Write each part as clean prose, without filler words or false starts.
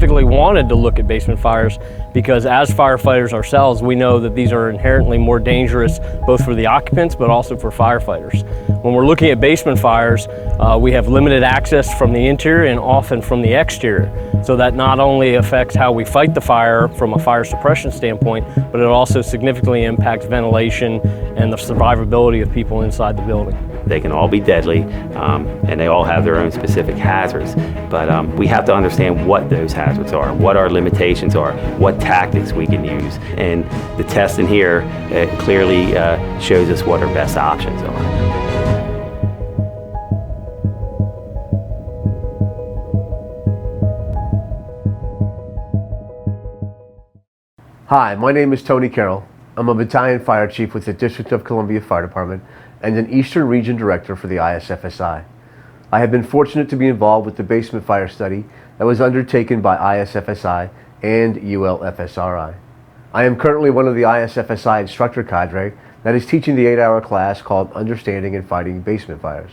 specifically wanted to look at basement fires because as firefighters ourselves, we know that these are inherently more dangerous both for the occupants but also for firefighters. When we're looking at basement fires, we have limited access from the interior and often from the exterior. So that not only affects how we fight the fire from a fire suppression standpoint, but it also significantly impacts ventilation and the survivability of people inside the building. They can all be deadly, and they all have their own specific hazards. But we have to understand what those hazards are, what our limitations are, what tactics we can use. And the test in here clearly shows us what our best options are. Hi, my name is Tony Carroll. I'm a battalion fire chief with the District of Columbia Fire Department and an Eastern Region Director for the ISFSI. I have been fortunate to be involved with the basement fire study that was undertaken by ISFSI and FSRI. I am currently one of the ISFSI instructor cadre that is teaching the 8-hour class called Understanding and Fighting Basement Fires.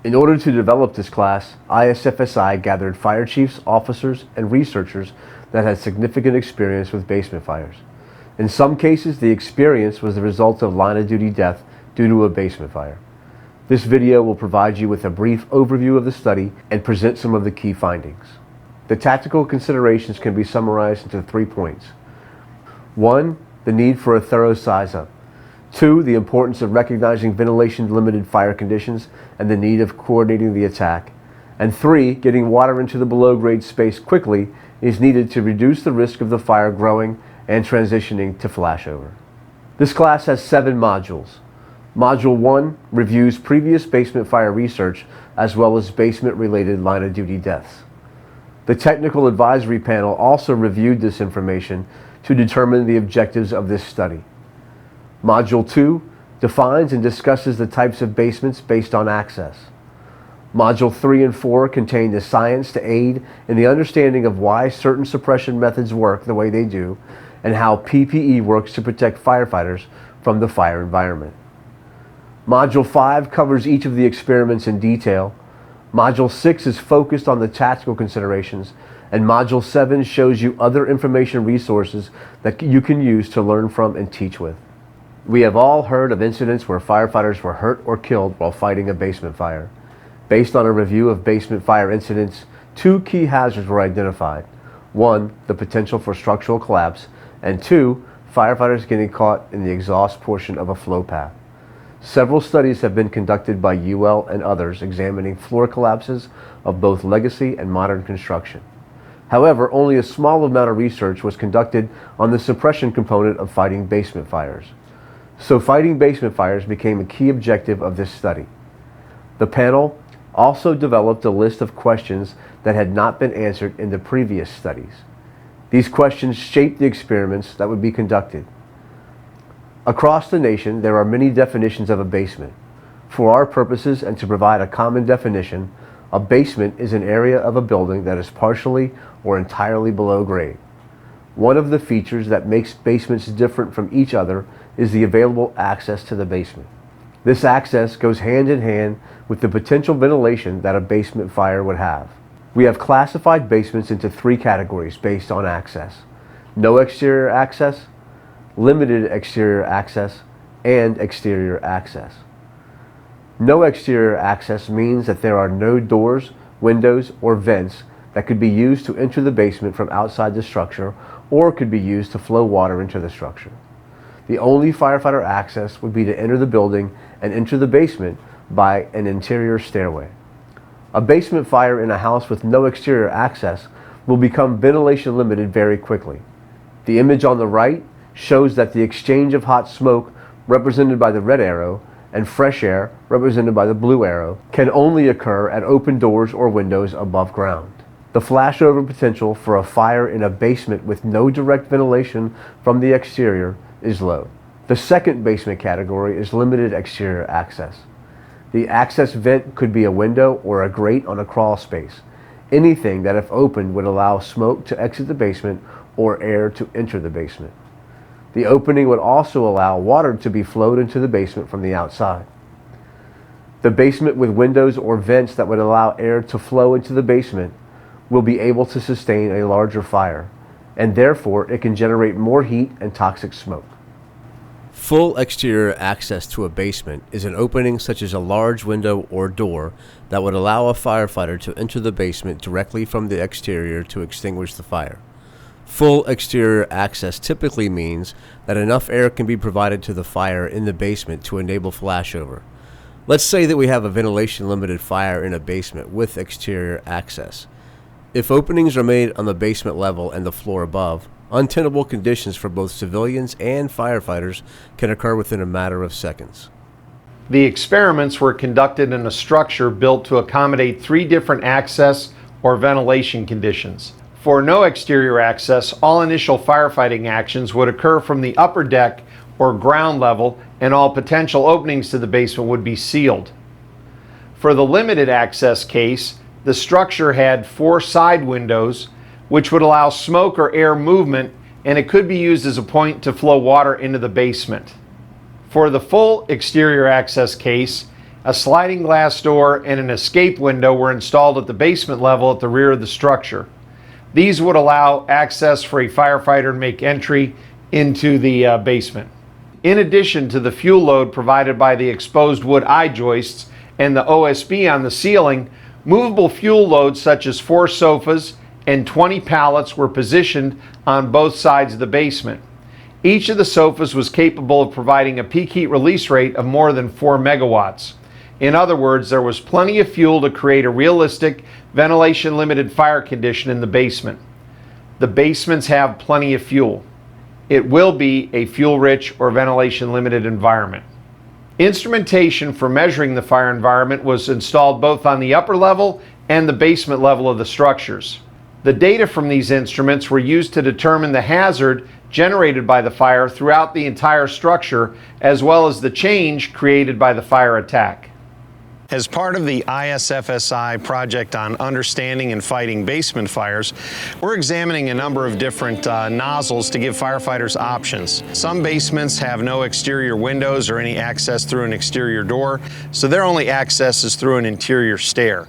In order to develop this class, ISFSI gathered fire chiefs, officers, and researchers that had significant experience with basement fires. In some cases, the experience was the result of line-of-duty death due to a basement fire. This video will provide you with a brief overview of the study and present some of the key findings. The tactical considerations can be summarized into 3 points. 1, the need for a thorough size-up. 2, the importance of recognizing ventilation-limited fire conditions and the need of coordinating the attack. And 3, getting water into the below-grade space quickly is needed to reduce the risk of the fire growing and transitioning to flashover. This class has 7 modules. Module 1 reviews previous basement fire research as well as basement-related line-of-duty deaths. The technical advisory panel also reviewed this information to determine the objectives of this study. Module 2 defines and discusses the types of basements based on access. Module 3 and 4 contain the science to aid in the understanding of why certain suppression methods work the way they do and how PPE works to protect firefighters from the fire environment. Module 5 covers each of the experiments in detail. Module 6 is focused on the tactical considerations, and Module 7 shows you other information resources that you can use to learn from and teach with. We have all heard of incidents where firefighters were hurt or killed while fighting a basement fire. Based on a review of basement fire incidents, 2 key hazards were identified. 1, the potential for structural collapse, and 2, firefighters getting caught in the exhaust portion of a flow path. Several studies have been conducted by UL and others examining floor collapses of both legacy and modern construction. However, only a small amount of research was conducted on the suppression component of fighting basement fires. So fighting basement fires became a key objective of this study. The panel also developed a list of questions that had not been answered in the previous studies. These questions shaped the experiments that would be conducted. Across the nation, there are many definitions of a basement. For our purposes and to provide a common definition, a basement is an area of a building that is partially or entirely below grade. One of the features that makes basements different from each other is the available access to the basement. This access goes hand in hand with the potential ventilation that a basement fire would have. We have classified basements into 3 categories based on access: no exterior access, limited exterior access, and exterior access. No exterior access means that there are no doors, windows, or vents that could be used to enter the basement from outside the structure or could be used to flow water into the structure. The only firefighter access would be to enter the building and enter the basement by an interior stairway. A basement fire in a house with no exterior access will become ventilation limited very quickly. The image on the right shows that the exchange of hot smoke, represented by the red arrow, and fresh air, represented by the blue arrow, can only occur at open doors or windows above ground. The flashover potential for a fire in a basement with no direct ventilation from the exterior is low. The second basement category is limited exterior access. The access vent could be a window or a grate on a crawl space. Anything that, if opened, would allow smoke to exit the basement or air to enter the basement. The opening would also allow water to be flowed into the basement from the outside. The basement with windows or vents that would allow air to flow into the basement will be able to sustain a larger fire, and therefore it can generate more heat and toxic smoke. Full exterior access to a basement is an opening such as a large window or door that would allow a firefighter to enter the basement directly from the exterior to extinguish the fire. Full exterior access typically means that enough air can be provided to the fire in the basement to enable flashover. Let's say that we have a ventilation-limited fire in a basement with exterior access. If openings are made on the basement level and the floor above, untenable conditions for both civilians and firefighters can occur within a matter of seconds. The experiments were conducted in a structure built to accommodate 3 different access or ventilation conditions. For no exterior access, all initial firefighting actions would occur from the upper deck or ground level, and all potential openings to the basement would be sealed. For the limited access case, the structure had 4 side windows, which would allow smoke or air movement, and it could be used as a point to flow water into the basement. For the full exterior access case, a sliding glass door and an escape window were installed at the basement level at the rear of the structure. These would allow access for a firefighter to make entry into the basement. In addition to the fuel load provided by the exposed wood I-joists and the OSB on the ceiling, movable fuel loads such as 4 sofas and 20 pallets were positioned on both sides of the basement. Each of the sofas was capable of providing a peak heat release rate of more than 4 megawatts. In other words, there was plenty of fuel to create a realistic ventilation-limited fire condition in the basement. The basements have plenty of fuel. It will be a fuel-rich or ventilation-limited environment. Instrumentation for measuring the fire environment was installed both on the upper level and the basement level of the structures. The data from these instruments were used to determine the hazard generated by the fire throughout the entire structure, as well as the change created by the fire attack. As part of the ISFSI project on understanding and fighting basement fires, we're examining a number of different nozzles to give firefighters options. Some basements have no exterior windows or any access through an exterior door, so their only access is through an interior stair.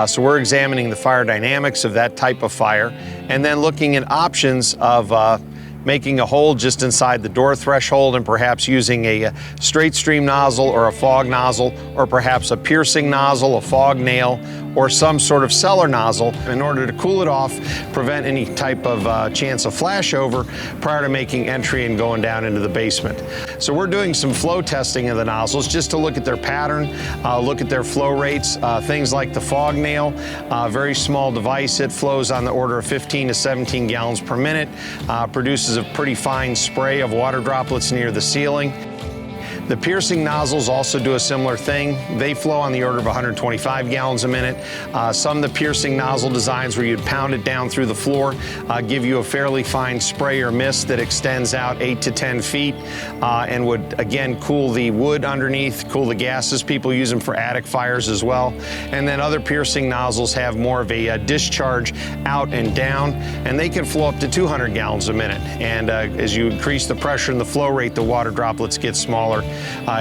So we're examining the fire dynamics of that type of fire, and then looking at options of making a hole just inside the door threshold and perhaps using a straight stream nozzle or a fog nozzle, or perhaps a piercing nozzle, a fog nail, or some sort of cellar nozzle in order to cool it off, prevent any type of chance of flashover prior to making entry and going down into the basement. So we're doing some flow testing of the nozzles just to look at their pattern, look at their flow rates, things like the fog nail, very small device. It flows on the order of 15 to 17 gallons per minute, produces a pretty fine spray of water droplets near the ceiling. The piercing nozzles also do a similar thing. They flow on the order of 125 gallons a minute. Some of the piercing nozzle designs where you'd pound it down through the floor give you a fairly fine spray or mist that extends out 8 to 10 feet and would again cool the wood underneath, cool the gases. People use them for attic fires as well. And then other piercing nozzles have more of a discharge out and down, and they can flow up to 200 gallons a minute. And as you increase the pressure and the flow rate, the water droplets get smaller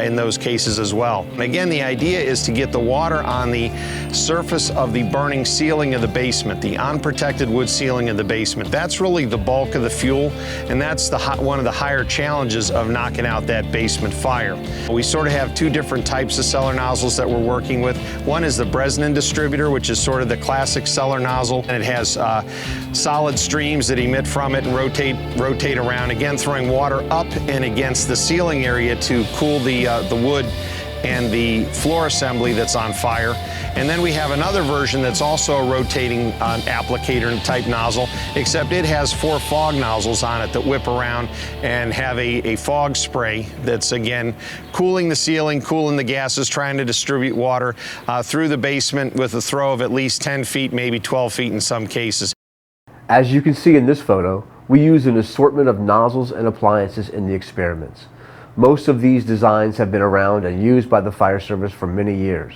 in those cases as well. And again, the idea is to get the water on the surface of the burning ceiling of the basement, the unprotected wood ceiling of the basement. That's really the bulk of the fuel, and that's one of the higher challenges of knocking out that basement fire. We sort of have 2 different types of cellar nozzles that we're working with. One is the Bresnan distributor, which is sort of the classic cellar nozzle, and it has solid streams that emit from it and rotate around, again throwing water up and against the ceiling area to cool the wood and the floor assembly that's on fire. And then we have another version that's also a rotating applicator type nozzle, except it has 4 fog nozzles on it that whip around and have a fog spray that's again cooling the ceiling, cooling the gases, trying to distribute water through the basement with a throw of at least 10 feet, maybe 12 feet in some cases. As you can see in this photo, we use an assortment of nozzles and appliances in the experiments. Most of these designs have been around and used by the fire service for many years.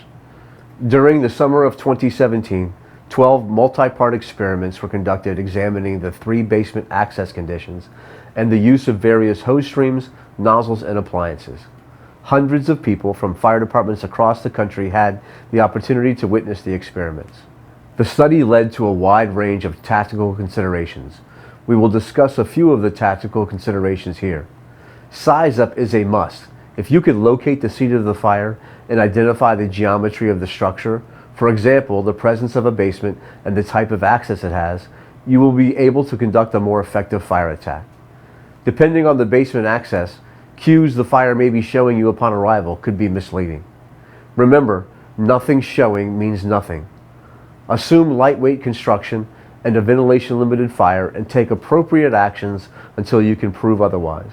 During the summer of 2017, 12 multi-part experiments were conducted examining the 3 basement access conditions and the use of various hose streams, nozzles, and appliances. Hundreds of people from fire departments across the country had the opportunity to witness the experiments. The study led to a wide range of tactical considerations. We will discuss a few of the tactical considerations here. Size up is a must. If you could locate the seat of the fire and identify the geometry of the structure, for example, the presence of a basement and the type of access it has, you will be able to conduct a more effective fire attack. Depending on the basement access, cues the fire may be showing you upon arrival could be misleading. Remember, nothing showing means nothing. Assume lightweight construction and a ventilation-limited fire and take appropriate actions until you can prove otherwise.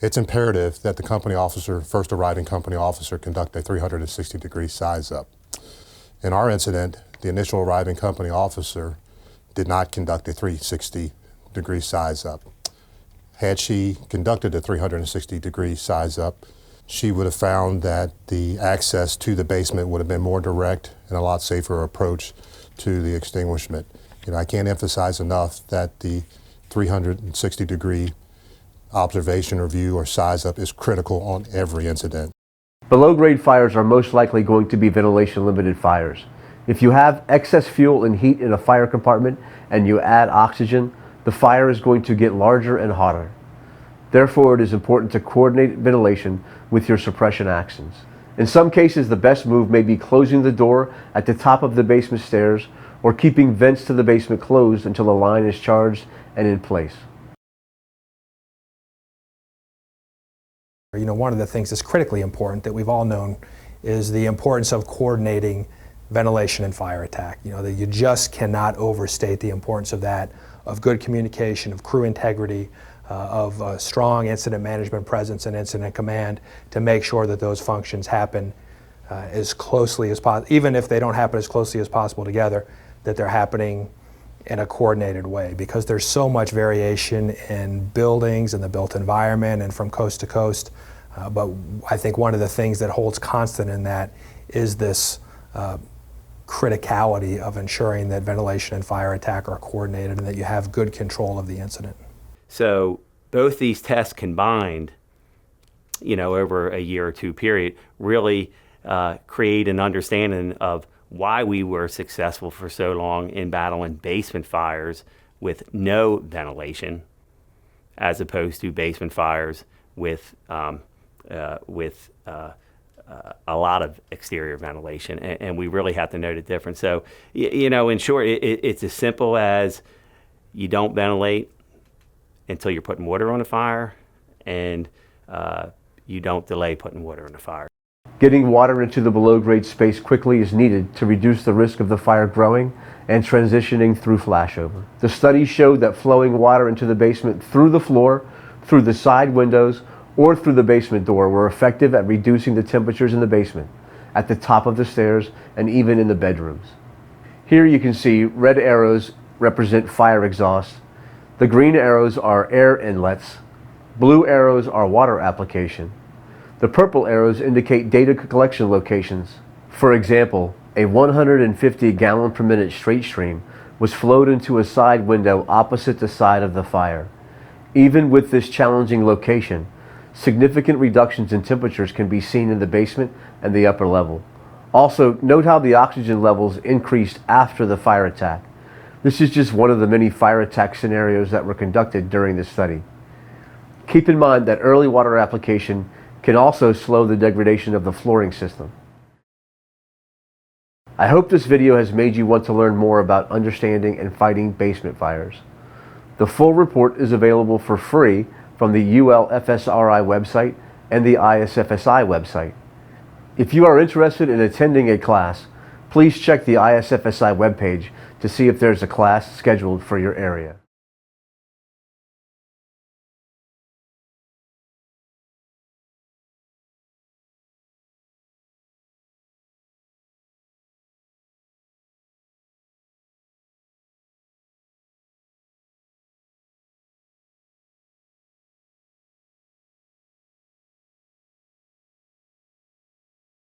It's imperative that the company officer, first arriving company officer, conduct a 360-degree size up. In our incident, the initial arriving company officer did not conduct a 360-degree size up. Had she conducted a 360-degree size up, she would have found that the access to the basement would have been more direct and a lot safer approach to the extinguishment. I can't emphasize enough that the 360-degree observation or view or size up is critical on every incident. Below grade fires are most likely going to be ventilation limited fires. If you have excess fuel and heat in a fire compartment and you add oxygen, the fire is going to get larger and hotter. Therefore, it is important to coordinate ventilation with your suppression actions. In some cases, the best move may be closing the door at the top of the basement stairs or keeping vents to the basement closed until the line is charged and in place. One of the things that's critically important that we've all known is the importance of coordinating ventilation and fire attack. That you just cannot overstate the importance of that, of good communication, of crew integrity, of strong incident management presence and incident command to make sure that those functions happen as closely as possible, even if they don't happen as closely as possible together, that they're happening in a coordinated way, because there's so much variation in buildings and the built environment and from coast to coast. But I think one of the things that holds constant in that is this criticality of ensuring that ventilation and fire attack are coordinated and that you have good control of the incident. So both these tests combined, over a year or two period, really create an understanding of why we were successful for so long in battling basement fires with no ventilation, as opposed to basement fires with a lot of exterior ventilation, and we really have to know the difference. So, in short, it's as simple as you don't ventilate until you're putting water on a fire, and you don't delay putting water on the fire. Getting water into the below grade space quickly is needed to reduce the risk of the fire growing and transitioning through flashover. The study showed that flowing water into the basement through the floor, through the side windows, or through the basement door were effective at reducing the temperatures in the basement, at the top of the stairs, and even in the bedrooms. Here you can see red arrows represent fire exhaust, the green arrows are air inlets, blue arrows are water application, the purple arrows indicate data collection locations. For example, a 150 gallon per minute straight stream was flowed into a side window opposite the side of the fire. Even with this challenging location, significant reductions in temperatures can be seen in the basement and the upper level. Also, note how the oxygen levels increased after the fire attack. This is just one of the many fire attack scenarios that were conducted during this study. Keep in mind that early water application can also slow the degradation of the flooring system. I hope this video has made you want to learn more about understanding and fighting basement fires. The full report is available for free from the FSRI website and the ISFSI website. If you are interested in attending a class, please check the ISFSI webpage to see if there's a class scheduled for your area.